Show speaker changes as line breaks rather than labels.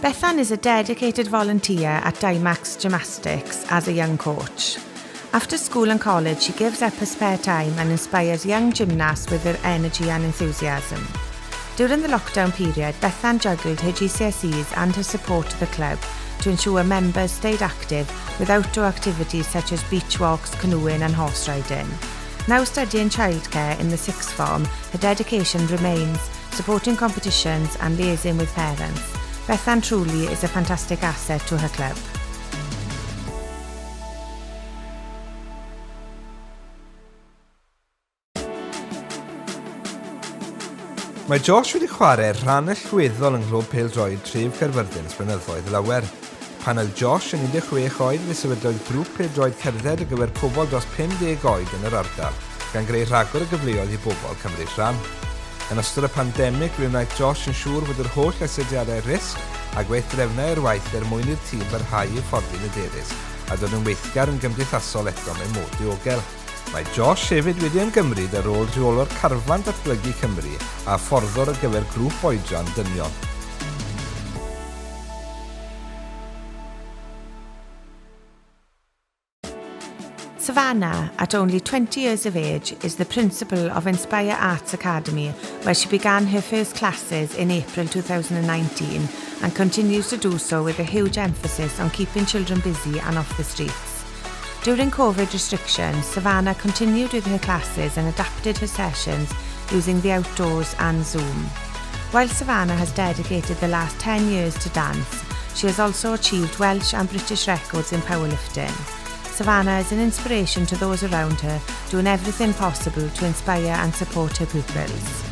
Bethan is a dedicated volunteer at Dymax Gymnastics as a young coach. After school and college, she gives up her spare time and inspires young gymnasts with her energy and enthusiasm. During the lockdown period, Bethan juggled her GCSEs and her support to the club to ensure members stayed active with outdoor activities such as beach walks, canoeing and horse riding. Now studying childcare in the sixth form, her dedication remains, supporting competitions and liaising with parents. Bethan truly is a fantastic asset to her club.
Mae Josh wedi chwarae rhan allweddol yng nghlwb pêl-droed tref Gaerfyrddin blynyddoedd lawer. Pan oedd Josh yn 16 oed, fe sefydlodd grŵp pêl-droed cerdded ar gyfer pobl dros 50 oed yn yr ardal, gan greu rhagor o gyfleoedd i bobl cymryd rhan. Yn ystod y pandemig, fe wnaeth Josh yn siŵr fod yr holl asediadau Rhestr a gweithdrefnau yr waith mwyn i'r tîm barhau i fforddi'n hyderus, a dod yn weithgar yn gymdeithasol eto mewn mod diogel. Mae Josh hefyd wedi ymgymryd ar ôl rheolwr carfan datblygu Cymru a fforddwr ar gyfer grŵp oedran dynion.
Savannah, at only 20 years of age, is the principal of Inspire Arts Academy, where she began her first classes in April 2019 and continues to do so with a huge emphasis on keeping children busy and off the streets. During COVID restrictions, Savannah continued with her classes and adapted her sessions using the outdoors and Zoom. While Savannah has dedicated the last 10 years to dance, she has also achieved Welsh and British records in powerlifting. Savannah is an inspiration to those around her, doing everything possible to inspire and support her pupils.